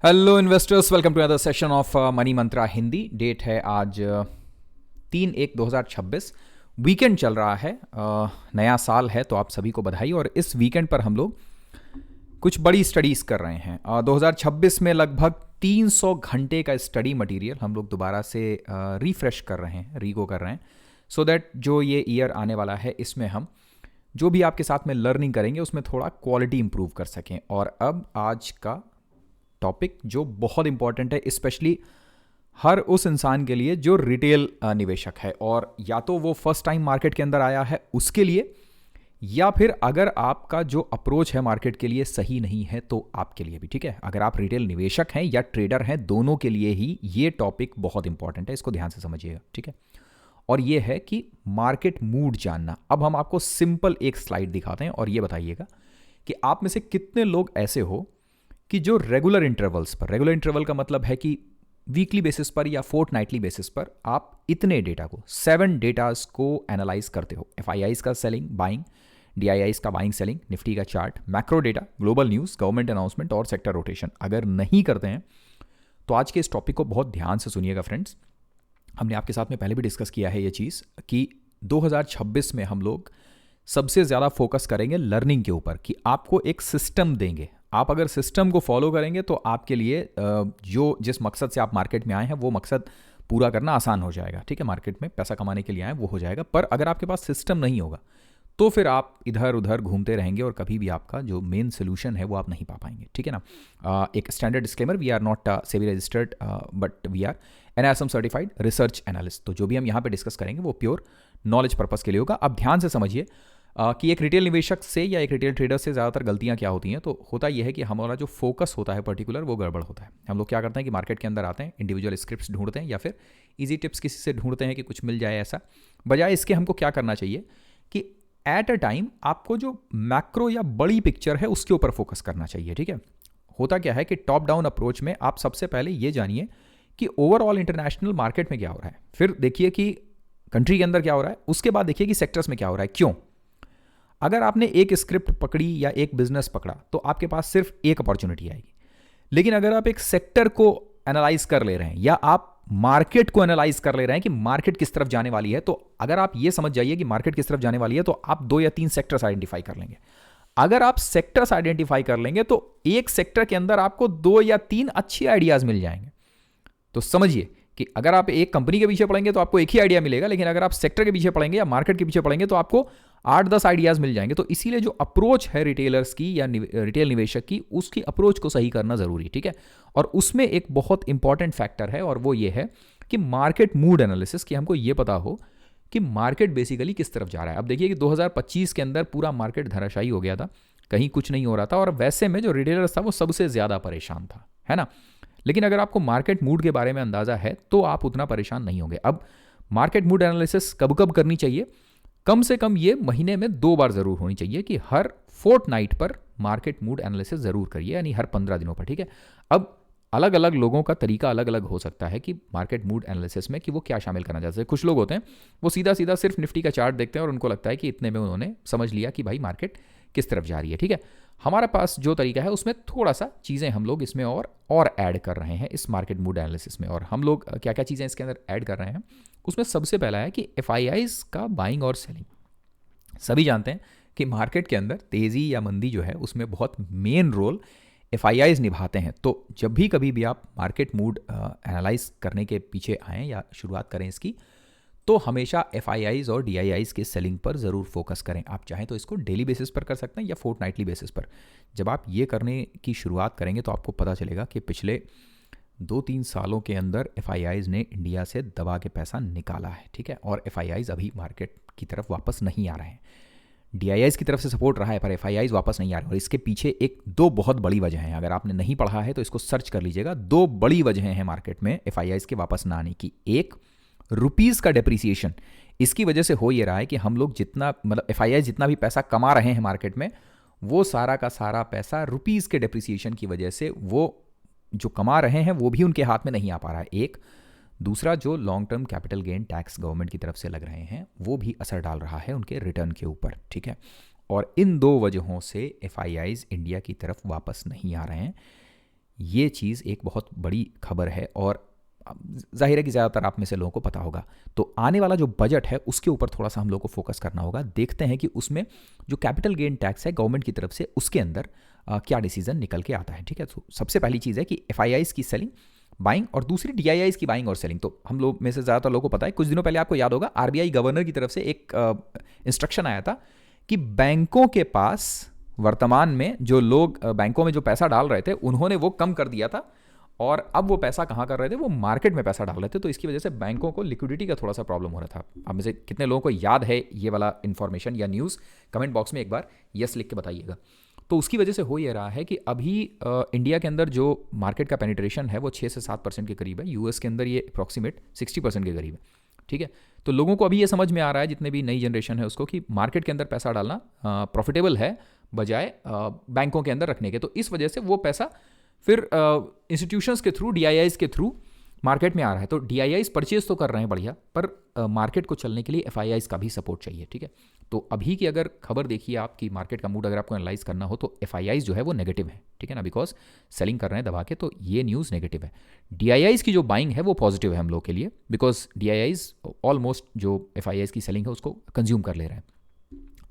Hello investors, welcome to other session of money Mantra Hindi. Date है आज 3/1/2026। Weekend चल रहा है, नया साल है तो आप सभी को बधाई। और इस वीकेंड पर हम लोग कुछ बड़ी स्टडीज़ कर रहे हैं। 2026 में लगभग 300 घंटे का स्टडी मटेरियल हम लोग दोबारा से रिफ्रेश कर रहे हैं, रीगो कर रहे हैं, सो दैट जो ये ईयर आने वाला है इसमें हम जो भी आपके साथ में लर्निंग करेंगे उसमें थोड़ा क्वालिटी इंप्रूव कर सकें। और अब आज का टॉपिक जो बहुत इंपॉर्टेंट है, स्पेशली हर उस इंसान के लिए जो रिटेल निवेशक है और या तो वो फर्स्ट टाइम मार्केट के अंदर आया है उसके लिए, या फिर अगर आपका जो अप्रोच है मार्केट के लिए सही नहीं है तो आपके लिए भी। ठीक है, अगर आप रिटेल निवेशक हैं या ट्रेडर हैं, दोनों के लिए ही ये टॉपिक बहुत इंपॉर्टेंट है, इसको ध्यान से समझिएगा। ठीक है, और ये है कि मार्केट मूड जानना। अब हम आपको सिंपल एक स्लाइड दिखाते हैं और ये बताइएगा कि आप में से कितने लोग ऐसे हो कि जो रेगुलर इंटरवल्स पर, रेगुलर इंटरवल का मतलब है कि वीकली बेसिस पर या फोर्टनाइटली बेसिस पर आप इतने डेटा को, 7 डेटास को एनालाइज करते हो। एफआईआईज का सेलिंग बाइंग, डीआईआईज का बाइंग सेलिंग, निफ्टी का chart, macro data, global news, government announcement और सेक्टर रोटेशन अगर नहीं करते हैं तो आज के इस टॉपिक को बहुत ध्यान से सुनिएगा फ्रेंड्स। हमने आपके साथ में पहले भी डिस्कस किया है ये चीज़ कि 2026 में हम लोग सबसे ज़्यादा फोकस करेंगे लर्निंग के ऊपर, कि आपको एक सिस्टम देंगे। आप अगर सिस्टम को फॉलो करेंगे तो आपके लिए जो जिस मकसद से आप मार्केट में आए हैं वो मकसद पूरा करना आसान हो जाएगा। ठीक है, मार्केट में पैसा कमाने के लिए आए वो हो जाएगा। पर अगर आपके पास सिस्टम नहीं होगा तो फिर आप इधर उधर घूमते रहेंगे और कभी भी आपका जो मेन सोल्यूशन है वो आप नहीं पा पाएंगे। ठीक है ना। एक standard disclaimer, we are not SEBI registered but we are NISM certified research analyst. तो जो भी हम यहाँ पे डिस्कस करेंगे वो प्योर नॉलेज पर्पस के लिए होगा। अब ध्यान से समझिए कि एक रिटेल निवेशक से या एक रिटेल ट्रेडर से ज़्यादातर गलतियां क्या होती हैं। तो होता यह है कि हमारा जो फोकस होता है पर्टिकुलर वो गड़बड़ होता है। हम लोग क्या करते हैं कि मार्केट के अंदर आते हैं, इंडिविजुअल स्क्रिप्ट्स ढूंढते हैं या फिर इजी टिप्स किसी से ढूंढते हैं कि कुछ मिल जाए ऐसा। बजाय इसके हमको क्या करना चाहिए कि एट अ टाइम आपको जो मैक्रो या बड़ी पिक्चर है उसके ऊपर फोकस करना चाहिए। ठीक है, होता क्या है कि टॉप डाउन अप्रोच में आप सबसे पहले ये जानिए कि ओवरऑल इंटरनेशनल मार्केट में क्या हो रहा है, फिर देखिए कि कंट्री के अंदर क्या हो रहा है, उसके बाद देखिए कि सेक्टर्स में क्या हो रहा है। क्यों? अगर आपने एक स्क्रिप्ट पकड़ी या एक बिजनेस पकड़ा तो आपके पास सिर्फ एक अपॉर्चुनिटी आएगी। लेकिन अगर आप एक सेक्टर को एनालाइज कर ले रहे हैं या आप मार्केट को एनालाइज कर ले रहे हैं कि मार्केट किस तरफ जाने वाली है, तो अगर आप ये समझ जाइए कि मार्केट किस तरफ जाने वाली है तो आप 2 या 3 सेक्टर्स आइडेंटिफाई कर लेंगे। अगर आप सेक्टर्स आइडेंटिफाई कर लेंगे तो एक सेक्टर के अंदर आपको 2 या 3 अच्छी आइडियाज मिल जाएंगे। तो समझिए कि अगर आप एक कंपनी के पीछे पड़ेंगे तो आपको एक ही आइडिया मिलेगा, लेकिन अगर आप सेक्टर के पीछे पड़ेंगे या मार्केट के पीछे पड़ेंगे तो आपको 8-10 आइडियाज मिल जाएंगे। तो इसीलिए जो अप्रोच है रिटेलर्स की या रिटेल निवेशक की, उसकी अप्रोच को सही करना जरूरी। ठीक है, और उसमें एक बहुत इंपॉर्टेंट फैक्टर है और वो ये है कि मार्केट मूड एनालिसिस, कि हमको ये पता हो कि मार्केट बेसिकली किस तरफ जा रहा है। अब देखिए कि 2025 के अंदर पूरा मार्केट धराशायी हो गया था, कहीं कुछ नहीं हो रहा था और वैसे में जो रिटेलर्स था वो सबसे ज्यादा परेशान था, है ना। लेकिन अगर आपको मार्केट मूड के बारे में अंदाजा है तो आप उतना परेशान नहीं होंगे। अब मार्केट मूड एनालिसिस कब कब करनी चाहिए? कम से कम ये महीने में 2 बार जरूर होनी चाहिए कि हर फोर्टनाइट पर मार्केट मूड एनालिसिस जरूर करिए, यानी हर 15 दिनों पर। ठीक है, अब अलग अलग लोगों का तरीका अलग अलग हो सकता है कि मार्केट मूड एनालिसिस में कि वो क्या शामिल करना चाहते हैं। कुछ लोग होते हैं वो सीधा सीधा सिर्फ निफ्टी का चार्ट देखते हैं और उनको लगता है कि इतने में उन्होंने समझ लिया कि भाई मार्केट किस तरफ जा रही है। ठीक है, हमारे पास जो तरीका है उसमें थोड़ा सा चीज़ें हम लोग इसमें और ऐड कर रहे हैं इस मार्केट मूड एनालिसिस में। और हम लोग क्या क्या चीज़ें इसके अंदर ऐड कर रहे हैं उसमें सबसे पहला है कि एफआईआईज का बाइंग और सेलिंग। सभी जानते हैं कि मार्केट के अंदर तेज़ी या मंदी जो है उसमें बहुत मेन रोल एफआईआईज निभाते हैं। तो जब भी कभी भी आप मार्केट मूड एनालाइज करने के पीछे आएँ या शुरुआत करें इसकी, तो हमेशा एफआईआईज और डीआईआईज के सेलिंग पर ज़रूर फोकस करें। आप चाहें तो इसको डेली बेसिस पर कर सकते हैं या फोर्टनाइटली बेसिस पर। जब आप ये करने की शुरुआत करेंगे तो आपको पता चलेगा कि पिछले 2-3 सालों के अंदर एफआईआईज ने इंडिया से दबा के पैसा निकाला है। ठीक है, और एफआईआईज अभी मार्केट की तरफ वापस नहीं आ रहे हैं। डीआईआईज की तरफ से सपोर्ट रहा है पर एफआईआईज वापस नहीं आ रहे। और इसके पीछे 2 बहुत बड़ी वजह हैं। अगर आपने नहीं पढ़ा है तो इसको सर्च कर लीजिएगा। 2 बड़ी वजह हैं मार्केट में एफआईआईज के वापस ना आने की। एक, रुपीज़ का डेप्रिसिएशन। इसकी वजह से हो ये रहा है कि हम लोग जितना, मतलब एफआईआई जितना भी पैसा कमा रहे हैं मार्केट में, वो सारा का सारा पैसा रुपीज़ के डेप्रिसिएशन की वजह से वो जो कमा रहे हैं वो भी उनके हाथ में नहीं आ पा रहा है। एक, दूसरा जो long term capital gain tax government की तरफ से लग रहे हैं वो भी असर डाल रहा है उनके रिटर्न के ऊपर। ठीक है, और इन 2 वजहों से एफआईआईज इंडिया की तरफ वापस नहीं आ रहे हैं। ये चीज़ एक बहुत बड़ी खबर है और जाहिर है कि ज़्यादातर आप में से लोगों को पता होगा। तो आने वाला जो बजट है उसके ऊपर थोड़ा सा हम लोग को फोकस करना होगा। देखते हैं कि उसमें जो कैपिटल गेन टैक्स है गवर्नमेंट की तरफ से, उसके अंदर क्या डिसीजन निकल के आता है। ठीक है, तो सबसे पहली चीज़ है कि एफआईआईज की सेलिंग बाइंग और दूसरी डीआईआईज की बाइंग और सेलिंग। तो हम लोग में से ज़्यादातर लोगों को पता है, कुछ दिनों पहले आपको याद होगा आरबीआई गवर्नर की तरफ से एक इंस्ट्रक्शन आया था कि बैंकों के पास वर्तमान में जो लोग बैंकों में जो पैसा डाल रहे थे उन्होंने वो कम कर दिया था और अब वो पैसा कहाँ कर रहे थे, वो मार्केट में पैसा डाल रहे थे। तो इसकी वजह से बैंकों को लिक्विडिटी का थोड़ा सा प्रॉब्लम हो रहा था। अब में से कितने लोगों को याद है ये वाला इन्फॉर्मेशन या न्यूज़, कमेंट बॉक्स में एक बार यस लिख के बताइएगा। तो उसकी वजह से हो ये रहा है कि अभी इंडिया के अंदर जो मार्केट का पेनिट्रेशन है वो 6 से 7% के करीब है। यूएस के अंदर ये अप्रॉक्सीमेट 60% के करीब है। ठीक है, तो लोगों को अभी ये समझ में आ रहा है, जितने भी नई जनरेशन है उसको, कि मार्केट के अंदर पैसा डालना प्रॉफिटेबल है बजाय बैंकों के अंदर रखने के। तो इस वजह से वो पैसा फिर इंस्टीट्यूशंस के थ्रू, डीआईआईज के थ्रू मार्केट में आ रहा है। तो डीआईआईज परचेज तो कर रहे हैं बढ़िया, पर मार्केट को चलने के लिए एफआईआईज का भी सपोर्ट चाहिए। ठीक है, तो अभी की अगर खबर देखिए आपकी मार्केट का मूड अगर आपको एनालाइज करना हो तो एफआईआईज जो है वो नेगेटिव है। ठीक है ना, बिकॉज सेलिंग कर रहे हैं दबा के, तो ये न्यूज़ नेगेटिव है। डीआईआईज की जो बाइंग है वो पॉजिटिव है हम लोग के लिए, बिकॉज डीआईआईज ऑलमोस्ट जो एफआईआईज की सेलिंग है उसको कंज्यूम कर ले रहे हैं।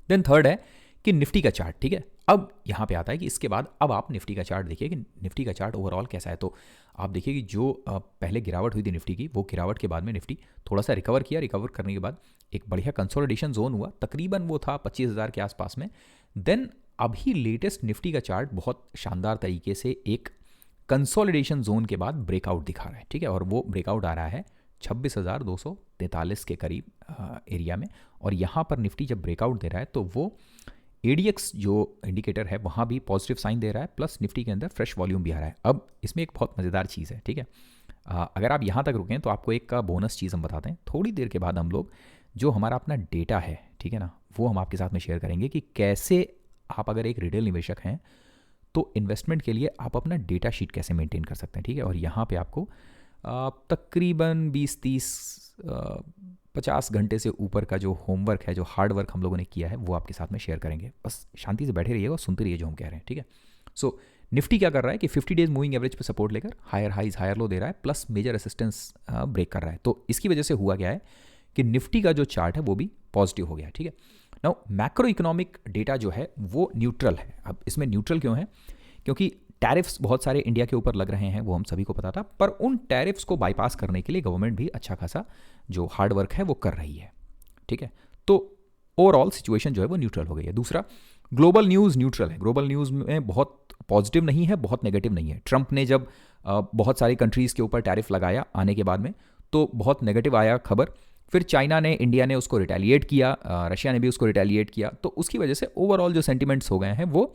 देन थर्ड है कि निफ्टी का चार्ट। ठीक है, अब यहाँ पे आता है कि इसके बाद अब आप निफ्टी का चार्ट देखिए कि निफ्टी का चार्ट ओवरऑल कैसा है। तो आप देखिए कि जो पहले गिरावट हुई थी निफ्टी की, वो गिरावट के बाद में निफ्टी थोड़ा सा रिकवर किया। रिकवर करने के बाद एक बढ़िया कंसोलिडेशन जोन हुआ, तकरीबन वो था 25,000 के आसपास में। देन अभी लेटेस्ट निफ्टी का चार्ट बहुत शानदार तरीके से एक कंसोलिडेशन जोन के बाद ब्रेकआउट दिखा रहा है। ठीक है, और वो ब्रेकआउट आ रहा है 26,243 के करीब एरिया में। और यहाँ पर निफ्टी जब ब्रेकआउट दे रहा है तो वो एडीएक्स जो इंडिकेटर है वहाँ भी पॉजिटिव साइन दे रहा है, प्लस निफ्टी के अंदर फ्रेश वॉल्यूम भी आ रहा है। अब इसमें एक बहुत मज़ेदार चीज़ है। ठीक है, अगर आप यहाँ तक रुकें तो आपको एक का बोनस चीज़ हम बताते हैं। थोड़ी देर के बाद हम लोग जो हमारा अपना डेटा है, ठीक है ना, वो हम आपके साथ में शेयर करेंगे कि कैसे आप अगर एक रिटेल निवेशक हैं तो इन्वेस्टमेंट के लिए आप अपना डेटा शीट कैसे मेंटेन कर सकते हैं। ठीक है, और यहाँ पे आपको तकरीबन 20-30-50 घंटे से ऊपर का जो होमवर्क है, जो हार्ड वर्क हम लोगों ने किया है, वो आपके साथ में शेयर करेंगे। बस शांति से बैठे रहिएगा और सुनते रहिए जो हम कह रहे हैं। ठीक है, सो निफ्टी क्या कर रहा है कि 50 डेज मूविंग एवरेज पे सपोर्ट लेकर हायर हाइज हायर लो दे रहा है, प्लस मेजर रेसिस्टेंस ब्रेक कर रहा है। तो इसकी वजह से हुआ क्या है कि निफ्टी का जो चार्ट है वो भी पॉजिटिव हो गया है। ठीक है, नाउ मैक्रो इकोनॉमिक डेटा जो है वो न्यूट्रल है। अब इसमें न्यूट्रल क्यों है? क्योंकि टैरिफ्स बहुत सारे इंडिया के ऊपर लग रहे हैं, वो हम सभी को पता था, पर उन टैरिफ्स को बाईपास करने के लिए गवर्नमेंट भी अच्छा खासा जो हार्ड वर्क है वो कर रही है। ठीक है, तो ओवरऑल सिचुएशन जो है वो न्यूट्रल हो गई है। दूसरा, ग्लोबल न्यूज़ न्यूट्रल है। ग्लोबल न्यूज़ में बहुत पॉजिटिव नहीं है, बहुत नेगेटिव नहीं है। ट्रंप ने जब बहुत सारी कंट्रीज़ के ऊपर टैरिफ लगाया आने के बाद में, तो बहुत नेगेटिव आया खबर। फिर चाइना ने, इंडिया ने उसको रिटेलिएट किया, रशिया ने भी उसको रिटेलिएट किया। तो उसकी वजह से ओवरऑल जो सेंटिमेंट्स हो गए हैं वो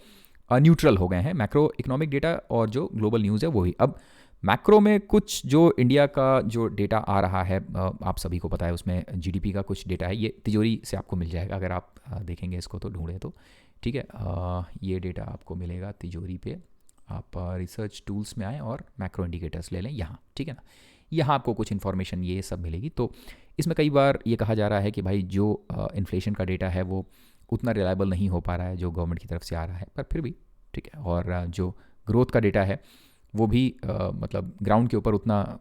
न्यूट्रल हो गए हैं, मैक्रो इकोनॉमिक डेटा और जो ग्लोबल न्यूज़ है वही। अब मैक्रो में कुछ जो इंडिया का जो डेटा आ रहा है, आप सभी को पता है, उसमें जीडीपी का कुछ डेटा है, ये तिजोरी से आपको मिल जाएगा अगर आप देखेंगे इसको तो, ढूंढें तो। ठीक है, ये डेटा आपको मिलेगा तिजोरी पे। आप रिसर्च टूल्स में आएँ और मैक्रो इंडिकेटर्स ले लें यहाँ। ठीक है ना, यहाँ आपको कुछ इन्फॉर्मेशन ये सब मिलेगी। तो इसमें कई बार ये कहा जा रहा है कि भाई जो इन्फ्लेशन का डेटा है वो उतना रिलायबल नहीं हो पा रहा है जो गवर्नमेंट की तरफ से आ रहा है, पर फिर भी ठीक है। और जो ग्रोथ का डेटा है वो भी मतलब ग्राउंड के ऊपर उतना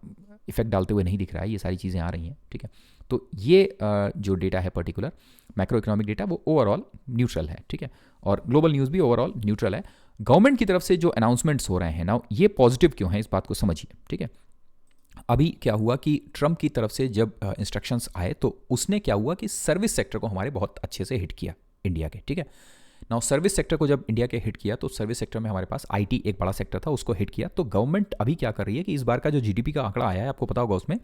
इफेक्ट डालते हुए नहीं दिख रहा है। ये सारी चीज़ें आ रही हैं। ठीक है, तो ये जो डेटा है पर्टिकुलर मैक्रो इकोनॉमिक डेटा, वो ओवरऑल न्यूट्रल है। ठीक है, और ग्लोबल न्यूज़ भी ओवरऑल न्यूट्रल है। गवर्नमेंट की तरफ से जो अनाउंसमेंट्स हो रहे हैं ना, ये पॉजिटिव क्यों हैं, इस बात को समझिए। ठीक है, अभी क्या हुआ कि ट्रंप की तरफ से जब इंस्ट्रक्शंस आए तो उसने क्या हुआ कि सर्विस सेक्टर को हमारे बहुत अच्छे से हिट किया इंडिया के। ठीक है, नाउ सर्विस सेक्टर को जब इंडिया के हिट किया तो सर्विस सेक्टर में हमारे पास आईटी एक बड़ा सेक्टर था, उसको हिट किया। तो गवर्नमेंट अभी क्या कर रही है कि इस बार का जो जीडीपी का आंकड़ा आया है, आपको पता होगा, उसमें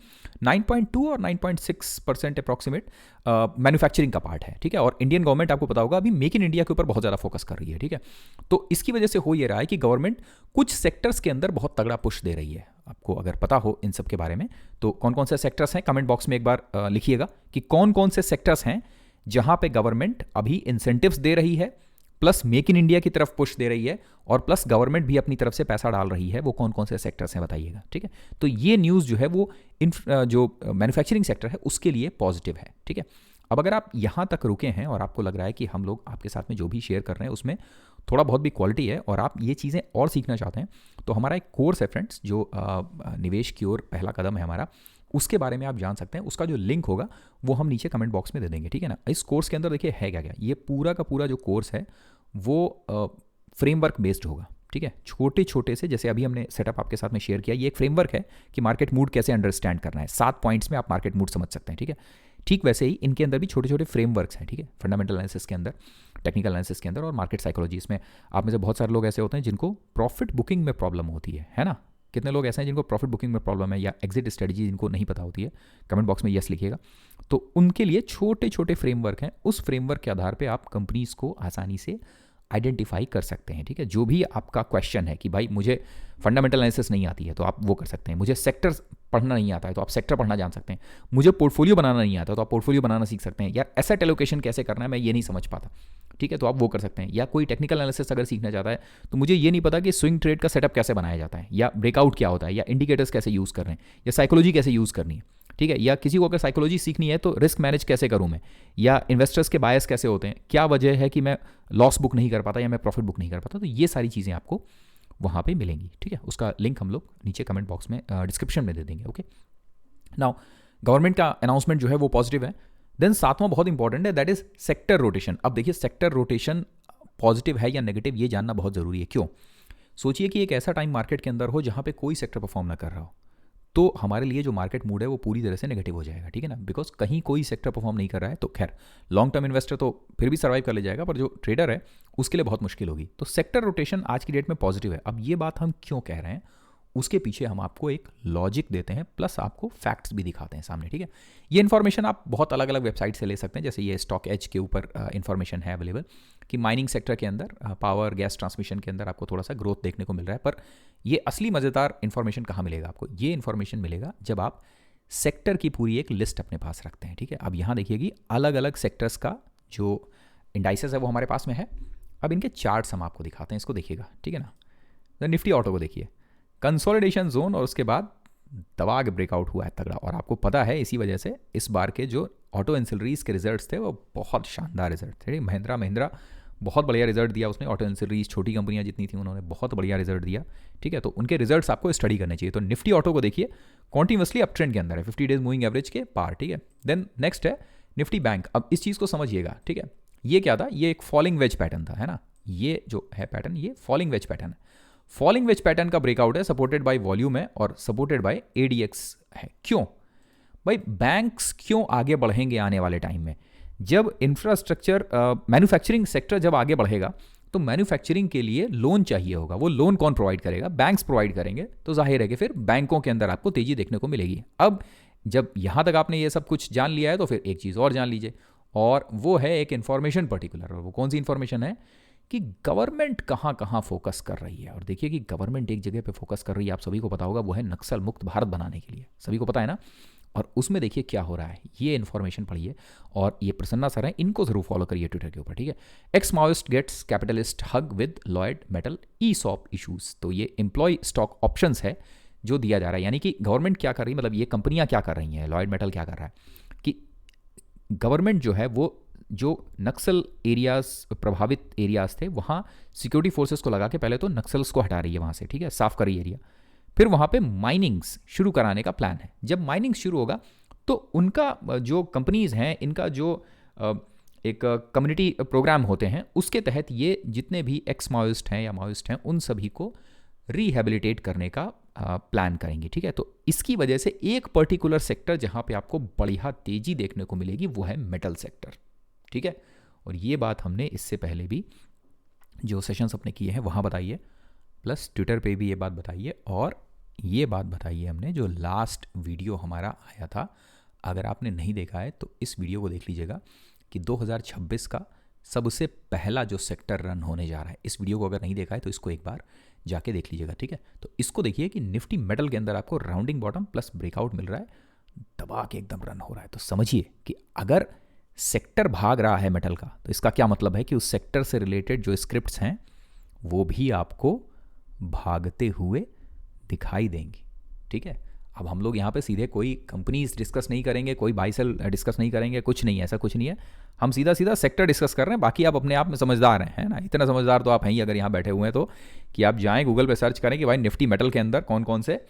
9.2 और 9.6% अप्रॉक्सीमेट मैन्युफैक्चरिंग का पार्ट है। ठीक है, और इंडियन गवर्नमेंट आपको पता होगा अभी मेक इन इंडिया के ऊपर बहुत ज़्यादा फोकस कर रही है। ठीक है, तो इसकी वजह से हो ये रहा है कि गवर्नमेंट कुछ सेक्टर्स के अंदर बहुत तगड़ा पुश दे रही है। आपको अगर पता हो इन सब के बारे में तो कौन कौन से सेक्टर्स हैं, कमेंट बॉक्स में एक बार लिखिएगा कि कौन कौन से सेक्टर्स हैं जहां पे गवर्नमेंट अभी इंसेंटिव्स दे रही है, प्लस मेक इन इंडिया की तरफ पुश दे रही है, और प्लस गवर्नमेंट भी अपनी तरफ से पैसा डाल रही है। वो कौन कौन से सेक्टर्स हैं बताइएगा। ठीक है, तो ये न्यूज़ जो है वो जो मैन्युफैक्चरिंग सेक्टर है उसके लिए पॉजिटिव है। ठीक है, अब अगर आप यहाँ तक रुके हैं और आपको लग रहा है कि हम लोग आपके साथ में जो भी शेयर कर रहे हैं उसमें थोड़ा बहुत भी क्वालिटी है और आप ये चीज़ें और सीखना चाहते हैं तो हमारा एक कोर्स है फ्रेंड्स, जो निवेश की ओर पहला कदम है हमारा, उसके बारे में आप जान सकते हैं। उसका जो लिंक होगा वो हम नीचे कमेंट बॉक्स में दे देंगे, ठीक है ना। इस कोर्स के अंदर देखिए है क्या क्या, ये पूरा का पूरा जो कोर्स है वो फ्रेमवर्क बेस्ड होगा, ठीक है। छोटे छोटे से, जैसे अभी हमने सेटअप आपके साथ में शेयर किया, ये एक फ्रेमवर्क है कि मार्केट मूड कैसे अंडरस्टैंड करना है। 7 पॉइंट्स में आप मार्केट मूड समझ सकते हैं, ठीक है। ठीक वैसे ही इनके अंदर भी छोटे छोटे फ्रेमवर्क्स हैं, ठीक है। फंडामेंटल एनालिसिस के अंदर, टेक्निकल एनालिसिस के अंदर और मार्केट साइकोलॉजी। इसमें आप में से बहुत सारे लोग ऐसे होते हैं जिनको प्रॉफिट बुकिंग में प्रॉब्लम होती है ना। कितने लोग ऐसे हैं जिनको प्रॉफिट बुकिंग में प्रॉब्लम है या एग्जिट स्ट्रेटजी जिनको नहीं पता होती है? कमेंट बॉक्स में यस लिखिएगा। तो उनके लिए छोटे छोटे फ्रेमवर्क हैं, उस फ्रेमवर्क के आधार पे आप कंपनीज को आसानी से आइडेंटिफाई कर सकते हैं, ठीक है। जो भी आपका क्वेश्चन है कि भाई मुझे फंडामेंटल एनालिसिस नहीं आती है तो आप वो कर सकते हैं, मुझे सेक्टर पढ़ना नहीं आता है तो आप सेक्टर पढ़ना जान सकते हैं, मुझे पोर्टफोलियो बनाना नहीं आता तो आप पोर्टफोलियो बनाना सीख सकते हैं, यार एसेट एलोकेशन कैसे करना है मैं ये नहीं समझ पाता, ठीक है, तो आप वो कर सकते हैं। या कोई टेक्निकल एनालिसिस अगर सीखना चाहता है तो मुझे ये नहीं पता कि स्विंग ट्रेड का सेटअप कैसे बनाया जाता है, या ब्रेकआउट क्या होता है, या इंडिकेटर्स कैसे यूज़ कर रहे हैं, या साइकोलॉजी कैसे यूज़ करनी है, ठीक है। या किसी को अगर साइकोलॉजी सीखनी है तो रिस्क मैनेज कैसे करूं मैं, या इन्वेस्टर्स के बायस कैसे होते हैं, क्या वजह है कि मैं लॉस बुक नहीं कर पाता या मैं प्रॉफिट बुक नहीं कर पाता, तो ये सारी चीज़ें आपको वहाँ पे मिलेंगी, ठीक है। उसका लिंक हम लोग नीचे कमेंट बॉक्स में डिस्क्रिप्शन में दे देंगे, ओके। नाउ गवर्नमेंट का अनाउंसमेंट जो है वो पॉजिटिव है। देन सातवां बहुत इंपॉर्टेंट है, दैट इज सेक्टर रोटेशन। अब देखिए सेक्टर रोटेशन पॉजिटिव है या नेगेटिव ये जानना बहुत ज़रूरी है। क्यों? सोचिए कि एक ऐसा टाइम मार्केट के अंदर हो जहाँ पे कोई सेक्टर परफॉर्म ना कर रहा हो, तो हमारे लिए जो मार्केट मूड है वो पूरी तरह से नेगेटिव हो जाएगा, ठीक है ना। बिकॉज कहीं कोई सेक्टर परफॉर्म नहीं कर रहा है तो खैर लॉन्ग टर्म इन्वेस्टर तो फिर भी सर्वाइव कर ले जाएगा, पर जो ट्रेडर है उसके लिए बहुत मुश्किल होगी। तो सेक्टर रोटेशन आज की डेट में पॉजिटिव है। अब ये बात हम क्यों कह रहे हैं, उसके पीछे हम आपको एक लॉजिक देते हैं, प्लस आपको फैक्ट्स भी दिखाते हैं सामने, ठीक है। ये इन्फॉर्मेशन आप बहुत अलग अलग वेबसाइट से ले सकते हैं, जैसे ये स्टॉक एज के ऊपर इन्फॉर्मेशन है अवेलेबल कि माइनिंग सेक्टर के अंदर पावर गैस ट्रांसमिशन के अंदर आपको थोड़ा सा ग्रोथ देखने को मिल रहा है। पर ये असली मज़ेदार इन्फॉर्मेशन कहाँ मिलेगा आपको? ये इन्फॉर्मेशन मिलेगा जब आप सेक्टर की पूरी एक लिस्ट अपने पास रखते हैं, ठीक है। अब यहाँ देखिए कि अलग अलग सेक्टर्स का जो इंडाइसेस है वो हमारे पास में है। अब इनके चार्ट्स हम आपको दिखाते हैं, इसको देखिएगा, ठीक है ना। निफ्टी ऑटो को देखिए, कंसोलिडेशन जोन और उसके बाद दबा के ब्रेकआउट हुआ है तगड़ा, और आपको पता है इसी वजह से इस बार के जो ऑटो एंसिलरीज के रिजल्ट्स थे वो बहुत शानदार रिजल्ट थे। महिंद्रा बहुत बढ़िया रिजल्ट दिया उसने। ऑटो एंसिलरीज छोटी कंपनियां जितनी थी उन्होंने बहुत बढ़िया रिजल्ट दिया, ठीक है। तो उनके रिजल्ट्स आपको स्टडी करने चाहिए। तो निफ्टी ऑटो को देखिए, कॉन्टिन्यूसली अप ट्रेंड के अंदर है, 50 डेज मूविंग एवरेज के पार, ठीक है। देन नेक्स्ट है निफ्टी बैंक। अब इस चीज़ को समझिएगा, ठीक है। ये क्या था? ये एक फॉलिंग वेज पैटर्न था, है ना। ये जो है पैटर्न, ये फॉलिंग वेज पैटर्न है। फॉलिंग वेज पैटर्न का ब्रेकआउट है, सपोर्टेड बाय वॉल्यूम है और सपोर्टेड बाय एडीएक्स है। क्यों भाई? बैंक्स क्यों आगे बढ़ेंगे आने वाले टाइम में? जब इंफ्रास्ट्रक्चर मैन्युफैक्चरिंग सेक्टर जब आगे बढ़ेगा तो मैन्युफैक्चरिंग के लिए लोन चाहिए होगा। वो लोन कौन प्रोवाइड करेगा? बैंक्स प्रोवाइड करेंगे। तो जाहिर है कि फिर बैंकों के अंदर आपको तेजी देखने को मिलेगी। अब जब यहां तक आपने ये सब कुछ जान लिया है तो फिर एक चीज़ और जान लीजिए, और वो है एक इन्फॉर्मेशन पर्टिकुलर। और वो कौन सी इन्फॉर्मेशन है कि गवर्नमेंट कहाँ कहाँ फोकस कर रही है। और देखिए कि गवर्नमेंट एक जगह पे फोकस कर रही है, आप सभी को पता होगा, वो है नक्सल मुक्त भारत बनाने के लिए, सभी को पता है ना। और उसमें देखिए क्या हो रहा है, ये इन्फॉर्मेशन पढ़िए। और ये प्रसन्ना सर हैं, इनको जरूर फॉलो करिए ट्विटर के ऊपर, ठीक है। Ex Maoist gets capitalist hug with Lloyd Metal ESOP issues. तो ये एम्प्लॉय स्टॉक ऑप्शंस है जो दिया जा रहा है, यानी कि गवर्नमेंट क्या कर रही है, मतलब ये कंपनियां क्या कर रही हैं, लॉयड मेटल क्या कर रहा है कि गवर्नमेंट जो है वो जो नक्सल एरियाज, प्रभावित एरियाज थे, वहाँ सिक्योरिटी फोर्सेस को लगा के पहले तो नक्सल्स को हटा रही है वहाँ से, ठीक है, साफ कर रही एरिया। फिर वहाँ पे माइनिंग्स शुरू कराने का प्लान है। जब माइनिंग शुरू होगा तो उनका जो कंपनीज हैं, इनका जो एक कम्युनिटी प्रोग्राम होते हैं, उसके तहत ये जितने भी एक्स माओइस्ट हैं या माओइस्ट हैं उन सभी को रिहेबिलिटेट करने का प्लान करेंगे, ठीक है। तो इसकी वजह से एक पर्टिकुलर सेक्टर जहाँ पे आपको बढ़िया तेजी देखने को मिलेगी वो है मेटल सेक्टर, ठीक है। और ये बात हमने इससे पहले भी जो सेशंस अपने किए हैं वहाँ बताई है, प्लस ट्विटर पे भी ये बात बताई है, और ये बात बताई है हमने जो लास्ट वीडियो हमारा आया था। अगर आपने नहीं देखा है तो इस वीडियो को देख लीजिएगा कि 2026 का सबसे पहला जो सेक्टर रन होने जा रहा है। इस वीडियो को अगर नहीं देखा है तो इसको एक बार जाके देख लीजिएगा, ठीक है। तो इसको देखिए कि निफ्टी मेटल के अंदर आपको राउंडिंग बॉटम प्लस ब्रेकआउट मिल रहा है, दबा के एकदम रन हो रहा है। तो समझिए कि अगर सेक्टर भाग रहा है मेटल का तो इसका क्या मतलब है कि उस सेक्टर से रिलेटेड जो स्क्रिप्ट्स हैं वो भी आपको भागते हुए दिखाई देंगी, ठीक है। अब हम लोग यहाँ पे सीधे कोई कंपनीज डिस्कस नहीं करेंगे, कोई बाई सेल डिस्कस नहीं करेंगे, कुछ नहीं है, ऐसा कुछ नहीं है। हम सीधा सीधा सेक्टर डिस्कस कर रहे हैं। बाकी आप अपने आप में समझदार हैं, है ना, इतना समझदार तो आप हैं ही अगर यहाँ बैठे हुए हैं तो, कि आप जाएँ गूगल पे सर्च करें कि भाई निफ्टी मेटल के अंदर कौन कौन से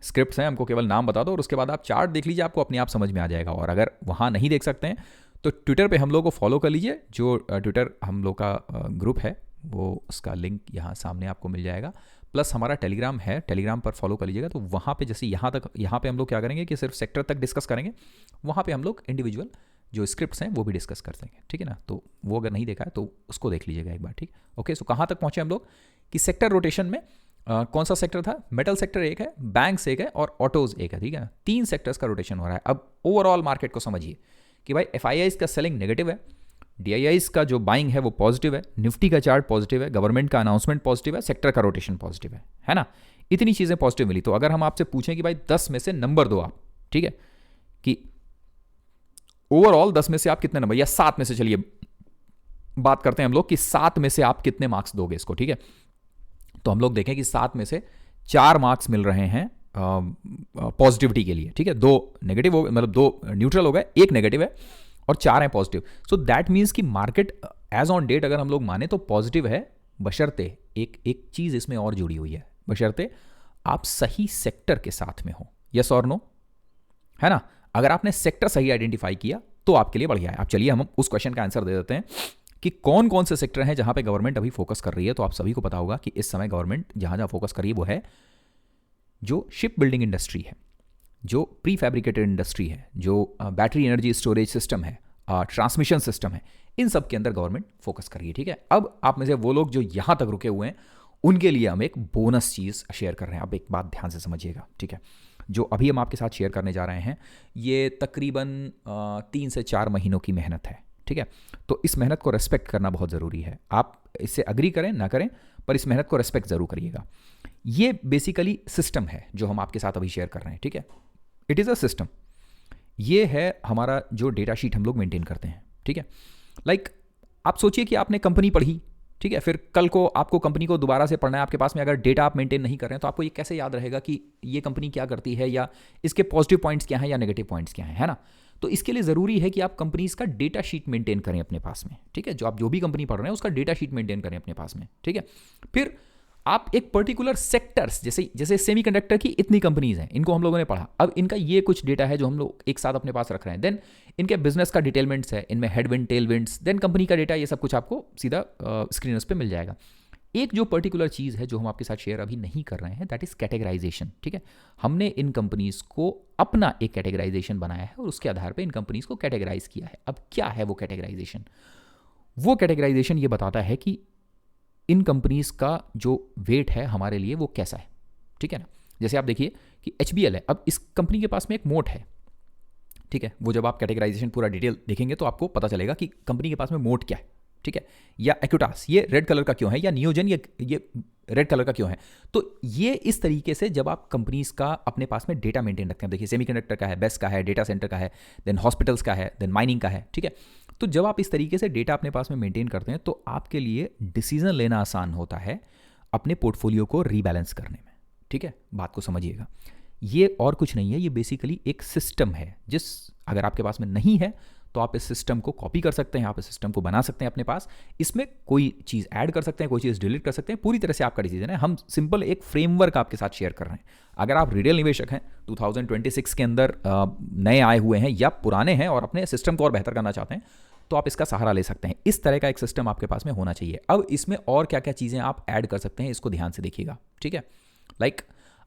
स्क्रिप्ट्स हैं, हमको केवल नाम बता दो, और उसके बाद आप चार्ट देख लीजिए, आपको अपने आप समझ में आ जाएगा। और अगर वहाँ नहीं देख सकते हैं तो ट्विटर पे हम लोग को फॉलो कर लीजिए। जो ट्विटर हम लोग का ग्रुप है वो, उसका लिंक यहाँ सामने आपको मिल जाएगा। प्लस हमारा टेलीग्राम है, टेलीग्राम पर फॉलो कर लीजिएगा। तो वहाँ पे जैसे यहाँ पे हम लोग क्या करेंगे कि सिर्फ सेक्टर तक डिस्कस करेंगे, वहाँ पे हम लोग इंडिविजुअल जो स्क्रिप्ट्स हैं वो भी डिस्कस कर सकेंगे, ठीक है ना। तो वो अगर नहीं देखा है तो उसको देख लीजिएगा एक बार, ठीक। ओके, सो कहाँ तक पहुँचे हम लोग कि सेक्टर रोटेशन में कौन सा सेक्टर था? मेटल सेक्टर एक है, बैंक्स एक है और ऑटोज एक है, ठीक है। 3 सेक्टर्स का रोटेशन हो रहा है। अब ओवरऑल मार्केट को समझिए कि भाई एफआईआईज का सेलिंग नेगेटिव है, डीआईआईज का जो बाइंग है वो पॉजिटिव है, निफ्टी का चार्ट पॉजिटिव है, गवर्नमेंट का अनाउंसमेंट पॉजिटिव है, सेक्टर का रोटेशन पॉजिटिव है ना। इतनी चीजें पॉजिटिव मिली। तो अगर हम आपसे पूछें कि भाई 10 में से नंबर दो आप, ठीक है, कि ओवरऑल 10 में से आप कितने नंबर, या 7 में से, चलिए बात करते हैं हम लोग कि 7 में से आप कितने मार्क्स दोगे इसको, ठीक है। तो हम लोग देखें कि 7 में से 4 मार्क्स मिल रहे हैं पॉजिटिविटी के लिए, ठीक है। 2 नेगेटिव हो गए, मतलब 2 न्यूट्रल हो गए, 1 नेगेटिव है और 4 हैं पॉजिटिव। सो दैट मीन्स कि मार्केट एज ऑन डेट अगर हम लोग माने तो पॉजिटिव है, बशर्ते एक चीज इसमें और जुड़ी हुई है, बशर्ते आप सही सेक्टर के साथ में हो। यस और नो, है ना। अगर आपने सेक्टर सही आइडेंटिफाई किया तो आपके लिए बढ़िया है। आप चलिए हम उस क्वेश्चन का आंसर दे देते हैं कि कौन कौन से सेक्टर हैं जहां पे गवर्नमेंट अभी फोकस कर रही है। तो आप सभी को पता होगा कि इस समय गवर्नमेंट जहां जहां फोकस कर रही है वो है जो शिप बिल्डिंग इंडस्ट्री है, जो प्री फैब्रिकेटेड इंडस्ट्री है, जो बैटरी एनर्जी स्टोरेज सिस्टम है, ट्रांसमिशन सिस्टम है, इन सब के अंदर गवर्नमेंट फोकस कर रही है, ठीक है। अब आप में से वो लोग जो यहां तक रुके हुए हैं उनके लिए हम एक बोनस चीज शेयर कर रहे हैं। अब एक बात ध्यान से समझिएगा, ठीक है। जो अभी हम आपके साथ शेयर करने जा रहे हैं ये तकरीबन 3 से 4 महीनों की मेहनत है, ठीक है। तो इस मेहनत को रेस्पेक्ट करना बहुत ज़रूरी है। आप इससे अग्री करें ना करें, पर इस मेहनत को रेस्पेक्ट ज़रूर करिएगा। ये बेसिकली सिस्टम है जो हम आपके साथ अभी शेयर कर रहे हैं, ठीक है। It is a system. ये है हमारा जो डेटा शीट हम लोग मेंटेन करते हैं, ठीक है। लाइक आप सोचिए कि आपने कंपनी पढ़ी, ठीक है, फिर कल को आपको कंपनी को दोबारा से पढ़ना है, आपके पास में अगर डेटा आप मेंटेन नहीं कर रहे हैं तो आपको ये कैसे याद रहेगा कि ये कंपनी क्या करती है, या इसके पॉजिटिव पॉइंट्स क्या हैं या नेगेटिव पॉइंट्स क्या हैं, है ना। तो इसके लिए ज़रूरी है कि आप कंपनीज का डेटा शीट मेंटेन करें अपने पास में, ठीक है। जो आप जो भी कंपनी पढ़ रहे हैं उसका डेटा शीट मेंटेन करें अपने पास में, ठीक है। फिर आप एक पर्टिकुलर सेक्टर्स, जैसे सेमीकंडक्टर की इतनी कंपनीज हैं, इनको हम लोगों ने पढ़ा, अब इनका ये कुछ डेटा है जो हम लोग एक साथ अपने पास रख रहे हैं। देन इनके बिजनेस का डिटेलमेंट्स है, इनमें हेडविंड टेलविंड्स, देन कंपनी का डेटा, ये सब कुछ आपको सीधा स्क्रीनर्स पे मिल जाएगा। एक जो पर्टिकुलर चीज़ है जो हम आपके साथ शेयर अभी नहीं कर रहे हैं, दैट इज कैटेगराइजेशन, ठीक है। हमने इन कंपनीज को अपना एक कैटेगराइजेशन बनाया है और उसके आधार पर इन कंपनीज को कैटेगराइज किया है। अब क्या है वो कैटेगराइजेशन? वो कैटेगराइजेशन ये बताता है कि इन कंपनीज का जो वेट है हमारे लिए वो कैसा है, ठीक है ना। जैसे आप देखिए कि HBL है, अब इस कंपनी के पास में एक मोट है, ठीक है। वो जब आप कैटेगराइजेशन पूरा डिटेल देखेंगे तो आपको पता चलेगा कि कंपनी के पास में मोट क्या है, ठीक है। या एक्यूटास ये रेड कलर का क्यों है, या नियोजन ये रेड कलर का क्यों है। तो ये इस तरीके से जब आप कंपनीज का अपने पास में डेटा मेंटेन रखते हैं, देखिए सेमीकंडक्टर का है, बेस्ट का है, डेटा सेंटर का है, देन हॉस्पिटल्स का है, देन माइनिंग का है, ठीक है। तो जब आप इस तरीके से डेटा अपने पास में मेंटेन करते हैं तो आपके लिए डिसीजन लेना आसान होता है अपने पोर्टफोलियो को रीबैलेंस करने में, ठीक है। बात को समझिएगा, ये और कुछ नहीं है, ये बेसिकली एक सिस्टम है अगर आपके पास में नहीं है तो आप इस सिस्टम को कॉपी कर सकते हैं, आप इस सिस्टम को बना सकते हैं अपने पास, इसमें कोई चीज़ ऐड कर सकते हैं, कोई चीज़ डिलीट कर सकते हैं, पूरी तरह से आपका डिसीजन है। हम सिंपल एक फ्रेमवर्क आपके साथ शेयर कर रहे हैं। अगर आप रिटेल निवेशक हैं, 2026 के अंदर नए आए हुए हैं या पुराने हैं और अपने सिस्टम को और बेहतर करना चाहते हैं, तो आप इसका सहारा ले सकते हैं। इस तरह का एक सिस्टम आपके पास में होना चाहिए। अब इसमें और क्या क्या चीज़ें आप ऐड कर सकते हैं, इसको ध्यान से देखिएगा, ठीक है। लाइक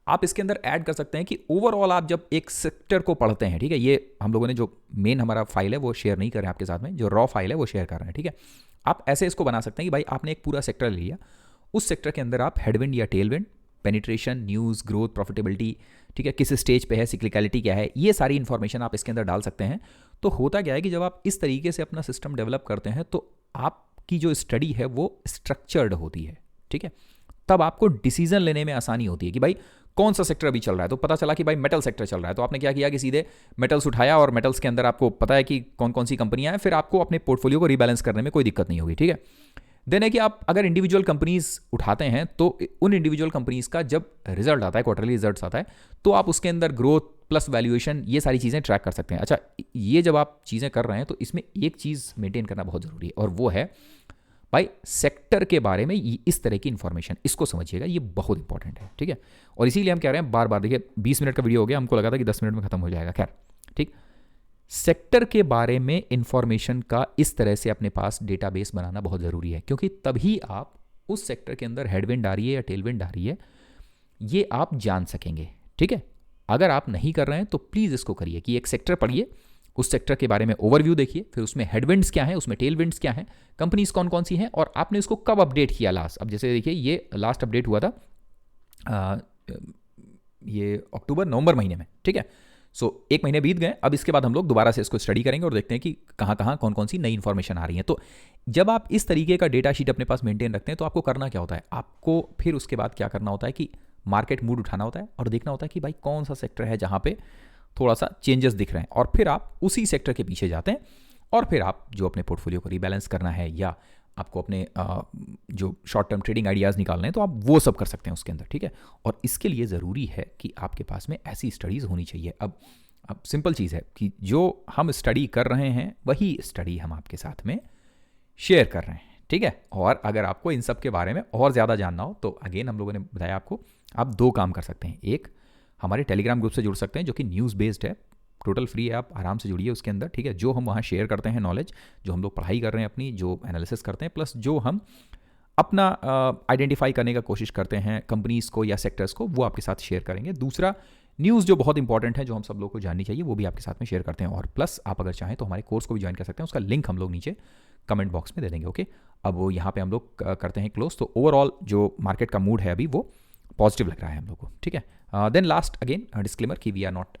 आप इसके अंदर ऐड कर सकते हैं कि ओवरऑल आप जब एक सेक्टर को पढ़ते हैं, ठीक है, ये हम लोगों ने जो मेन हमारा फाइल है वो शेयर नहीं कर रहे हैं आपके साथ में, जो रॉ फाइल है वो शेयर कर रहे हैं, ठीक है। आप ऐसे इसको बना सकते हैं कि भाई आपने एक पूरा सेक्टर ले लिया, उस सेक्टर के अंदर आप हेडविंड या Tailwind, penetration, news, growth, profitability, ठीक है, किस स्टेज पे है, सिक्लिकलिटी क्या है, ये सारी इंफॉर्मेशन आप इसके अंदर डाल सकते हैं। तो होता क्या है कि जब आप इस तरीके से अपना सिस्टम डेवलप करते हैं तो आपकी जो स्टडी है वो स्ट्रक्चर्ड होती है, ठीक है। तब आपको डिसीजन लेने में आसानी होती है कि भाई कौन सा सेक्टर अभी चल रहा है। तो पता चला कि भाई मेटल सेक्टर चल रहा है, तो आपने क्या किया कि सीधे मेटल्स उठाया और मेटल्स के अंदर आपको पता है कि कौन कौन सी कंपनियां हैं, फिर आपको अपने पोर्टफोलियो को रीबैलेंस करने में कोई दिक्कत नहीं होगी, ठीक है। देन है कि आप अगर इंडिविजुअल कंपनीज उठाते हैं तो उन इंडिविजुअल कंपनीज का जब रिजल्ट आता है, क्वार्टरली रिजल्ट आता है, तो आप उसके अंदर ग्रोथ प्लस वैल्यूएशन ये सारी चीज़ें ट्रैक कर सकते हैं। अच्छा, ये जब आप चीज़ें कर रहे हैं तो इसमें एक चीज़ मेंटेन करना बहुत ज़रूरी है, और वो है भाई सेक्टर के बारे में इस तरह की इंफॉर्मेशन, इसको समझिएगा, ये बहुत इंपॉर्टेंट है, ठीक है। और इसीलिए हम कह रहे हैं बार बार, देखिए 20 मिनट का वीडियो हो गया, हमको लगा था कि 10 मिनट में खत्म हो जाएगा, खैर ठीक। सेक्टर के बारे में इंफॉर्मेशन का इस तरह से अपने पास डेटाबेस बनाना बहुत ज़रूरी है, क्योंकि तभी आप उस सेक्टर के अंदर हेडविंड आ रही है या टेलविंड आ रही है ये आप जान सकेंगे, ठीक है। अगर आप नहीं कर रहे हैं तो प्लीज़ इसको करिए कि एक सेक्टर पढ़िए, उस सेक्टर के बारे में ओवरव्यू देखिए, फिर उसमें हेडविंड्स क्या हैं, उसमें टेलविंड्स क्या हैं, कंपनीज कौन कौन सी हैं, और आपने इसको कब अपडेट किया लास्ट। अब जैसे देखिए ये लास्ट अपडेट हुआ था ये अक्टूबर नवंबर महीने में, ठीक है। सो एक महीने बीत गए, अब इसके बाद हम लोग दोबारा से इसको स्टडी करेंगे और देखते हैं कि कहाँ कहाँ कौन कौन सी नई इन्फॉर्मेशन आ रही है। तो जब आप इस तरीके का डेटा शीट अपने पास मेंटेन रखते हैं तो आपको करना क्या होता है, आपको फिर उसके बाद क्या करना होता है कि मार्केट मूड उठाना होता है और देखना होता है कि भाई कौन सा सेक्टर है जहाँ पे थोड़ा सा चेंजेस दिख रहे हैं, और फिर आप उसी सेक्टर के पीछे जाते हैं, और फिर आप जो अपने पोर्टफोलियो को रीबैलेंस करना है या आपको अपने जो शॉर्ट टर्म ट्रेडिंग आइडियाज़ निकालने हैं तो आप वो सब कर सकते हैं उसके अंदर, ठीक है। और इसके लिए ज़रूरी है कि आपके पास में ऐसी स्टडीज़ होनी चाहिए। अब सिंपल चीज़ है कि जो हम स्टडी कर रहे हैं वही स्टडी हम आपके साथ में शेयर कर रहे हैं, ठीक है। और अगर आपको इन सब के बारे में और ज़्यादा जानना हो तो अगेन हम लोगों ने बताया आपको, आप दो काम कर सकते हैं। एक, हमारे टेलीग्राम ग्रुप से जुड़ सकते हैं जो कि न्यूज़ बेस्ड है, टोटल फ्री है, आप आराम से जुड़िए उसके अंदर, ठीक है। जो हम वहाँ शेयर करते हैं नॉलेज, जो हम लोग पढ़ाई कर रहे हैं अपनी, जो एनालिसिस करते हैं, प्लस जो हम अपना आइडेंटिफाई करने का कोशिश करते हैं कंपनीज़ को या सेक्टर्स को, वो आपके साथ शेयर करेंगे। दूसरा, न्यूज़ जो बहुत इंपॉर्टेंट है, जो हम सब लोग को जाननी चाहिए, वो भी आपके साथ में शेयर करते हैं। और प्लस आप अगर चाहें तो हमारे कोर्स को भी ज्वाइन कर सकते हैं, उसका लिंक हम लोग नीचे कमेंट बॉक्स में दे देंगे, ओके। अब वो यहाँ पे हम लोग करते हैं क्लोज। तो ओवरऑल जो मार्केट का मूड है अभी वो पॉजिटिव लग रहा है हम लोग को, ठीक है। देन लास्ट अगेन डिस्क्लेमर कि we are not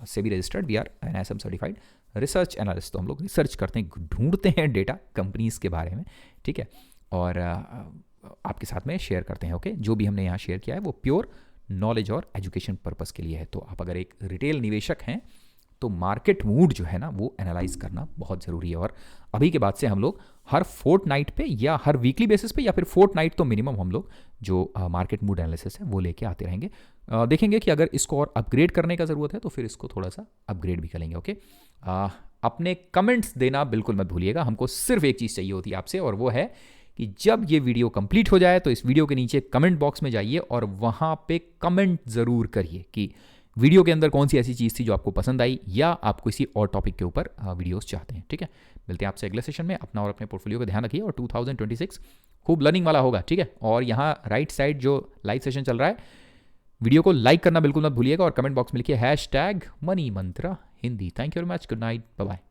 SEBI registered, we are NISM certified research analyst. तो हम लोग रिसर्च करते हैं, ढूंढते हैं डेटा कंपनीज़ के बारे में, ठीक है, और आपके साथ में शेयर करते हैं, ओके। जो भी हमने यहाँ शेयर किया है वो प्योर नॉलेज और एजुकेशन पर्पस के लिए है। तो आप अगर एक रिटेल निवेशक हैं तो मार्केट मूड जो है ना वो एनालाइज करना बहुत ज़रूरी है। और अभी के बाद से हम लोग हर फोर्टनाइट पे या हर वीकली बेसिस पे या फिर फोर्टनाइट तो मिनिमम हम लोग जो मार्केट मूड एनालिसिस है वो लेके आते रहेंगे। देखेंगे कि अगर इसको और अपग्रेड करने का ज़रूरत है तो फिर इसको थोड़ा सा अपग्रेड भी करेंगे, ओके। अपने कमेंट्स देना बिल्कुल मत भूलिएगा, हमको सिर्फ एक चीज़ चाहिए होती है आपसे, और वो है कि जब ये वीडियो कंप्लीट हो जाए तो इस वीडियो के नीचे कमेंट बॉक्स में जाइए और वहाँ पे कमेंट ज़रूर करिए कि वीडियो के अंदर कौन सी ऐसी चीज़ थी जो आपको पसंद आई, या आप किसी और टॉपिक के ऊपर वीडियोस चाहते हैं, ठीक है। मिलते हैं आपसे अगले सेशन में। अपना और अपने पोर्टफोलियो का ध्यान रखिए, और 2026 खूब लर्निंग वाला होगा, ठीक है। और यहाँ राइट साइड जो लाइव सेशन चल रहा है, वीडियो को लाइक करना बिल्कुल मत भूलिएगा, और कमेंट बॉक्स में लिखिए #money Mantra Hindi. Thank you very much, good night, bye bye.